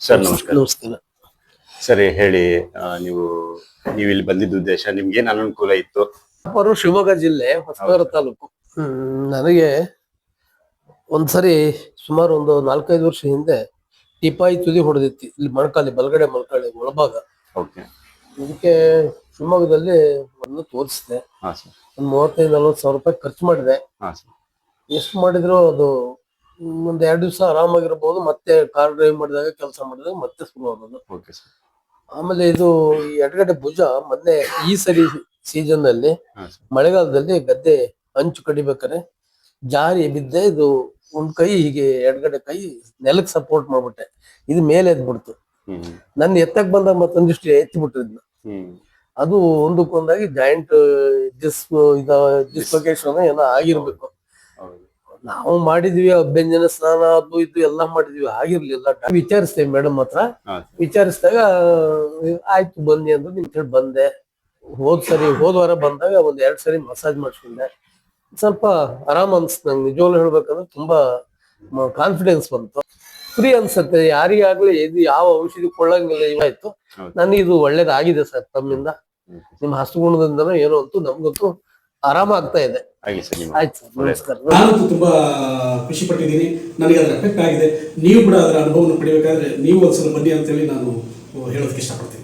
Sir ನಮಸ್ಕಾರ. ನಮಸ್ಕಾರ. ಸರಿ ಹೇಳಿ, ನೀವು ಇಲ್ಲಿ ಬಂದಿದ್ದ ಉದ್ದೇಶ, ನಿಮ್ಗೆ ಏನ್ ಅನುಕೂಲ ಇತ್ತು? ಅವರು ಶಿವಮೊಗ್ಗ ಜಿಲ್ಲೆ ಹೊಸನಗರ ತಾಲೂಕು. ನನಗೆ ಒಂದ್ಸರಿ ಸುಮಾರು ಒಂದು 4-5 ವರ್ಷ ಹಿಂದೆ ಟಿಪಾಯಿ ತುದಿ ಹೊಡೆದಿತ್ತು ಇಲ್ಲಿ ಮೊಣಕಾಲಿ, ಬಲಗಡೆ ಮೊಣಕಾಲಿ ಒಳಭಾಗ. ಓಕೆ. ಇದಕ್ಕೆ ಶಿವಮೊಗ್ಗದಲ್ಲಿ ಒಂದು ತೋರಿಸಿದೆ. ಹಾ ಸರ್. ಒಂದು 35-40 ಸಾವಿರ ರೂಪಾಯಿ ಖರ್ಚು ಮಾಡಿದೆ. ಹಾ ಸರ್. ಎಷ್ಟು ಮಾಡಿದ್ರು ಅದು ಒಂದ್ 2 ದಿವಸ ಆರಾಮಾಗಿರ್ಬೋದು, ಮತ್ತೆ ಕಾರ್ ಡ್ರೈವ್ ಮಾಡಿದಾಗ ಕೆಲಸ ಮಾಡಿದಾಗ ಮತ್ತೆ ಶುರು ಆಗೋದು. Okay sir. ಆಮೇಲೆ ಇದು ಈ ಎಡಗಡೆ ಭುಜ ಮೊನ್ನೆ ಈ ಸರಿ ಸೀಸನ್ ಅಲ್ಲಿ ಮಳೆಗಾಲದಲ್ಲಿ ಗದ್ದೆ ಅಂಚು ಕಡಿಬೇಕಾರೆ ಜಾರಿ ಬಿದ್ದೆ. ಇದು ಒಂದ್ ಕೈ ಹೀಗೆ ಎಡಗಡೆ ಕೈ ನೆಲಕ್ಕೆ ಸಪೋರ್ಟ್ ಮಾಡ್ಬಿಟ್ಟೆ, ಇದು ಮೇಲೆ ಎದ್ಬಿಡ್ತು. ನನ್ನ ಎತ್ತಕ್ ಬಂದಾಗ ಮತ್ತೊಂದಿಷ್ಟು ಎತ್ತಿ ಬಿಟ್ಟಿದ್ನ. ಅದು ಒಂದಕ್ಕೊಂದಾಗಿ ಜಾಯಿಂಟ್ ಡಿಸ್ಲೊಕೇಶನ್ ಏನೋ ಆಗಿರ್ಬೇಕು. ನಾವು ಮಾಡಿದ್ವಿ ಅಭ್ಯಂಜನ ಸ್ನಾನ ಅದು ಇದು ಎಲ್ಲಾ ಮಾಡಿದ್ವಿ, ಆಗಿರ್ಲಿಲ್ಲ. ವಿಚಾರಿಸ್ತೇವೆ ಮೇಡಮ್ ಹತ್ರ. ವಿಚಾರಿಸಿದಾಗ ಆಯ್ತು ಬನ್ನಿ ಅಂದ್ರು. ನಿಮ್ ಹೇಳಿ ಬಂದೆ. ಹೋದ ವಾರ ಬಂದಾಗ ಒಂದ್ 2 ಸರಿ ಮಸಾಜ್ ಮಾಡಿಸ್ಕೊಂಡೆ. ಸ್ವಲ್ಪ ಆರಾಮ್ ಅನ್ಸ್ತು ನಂಗೆ. ನಿಜವಾಗ್ಲೂ ಹೇಳ್ಬೇಕಂದ್ರೆ ತುಂಬಾ ಕಾನ್ಫಿಡೆನ್ಸ್ ಬಂತು, ಫ್ರೀ ಅನ್ಸತ್ತೆ. ಯಾರಿಗಾಗ್ಲಿ ಇದು ಯಾವ ಔಷಧಿ ಕೊಳ್ಳಂಗಿಲ್ಲ. ಇವಾಯ್ತು ನನಗೆ ಇದು ಒಳ್ಳೇದಾಗಿದೆ ಸರ್ ತಮ್ಮಿಂದ, ನಿಮ್ ಹಸ್ತಗುಣದಿಂದನೋ ಏನೋ ಅಂತೂ ನಮ್ಗಂತೂ ಆರಾಮ ಆಗ್ತಾ ಇದೆ. ಆಯ್ತು ಸರ್, ನಮಸ್ಕಾರ. ನಾನು ತುಂಬಾ ಖುಷಿ ಪಟ್ಟಿದ್ದೀನಿ, ನನಗೆ ಅದರ ಎಫೆಕ್ಟ್ ಆಗಿದೆ. ನೀವು ಕೂಡ ಅದರ ಅನುಭವವನ್ನು ಪಡಿಬೇಕಾದ್ರೆ ನೀವು ಒಂದ್ಸಲ ಬನ್ನಿ ಅಂತೇಳಿ ನಾನು ಹೇಳೋದಕ್ಕೆ ಇಷ್ಟಪಡ್ತೀನಿ.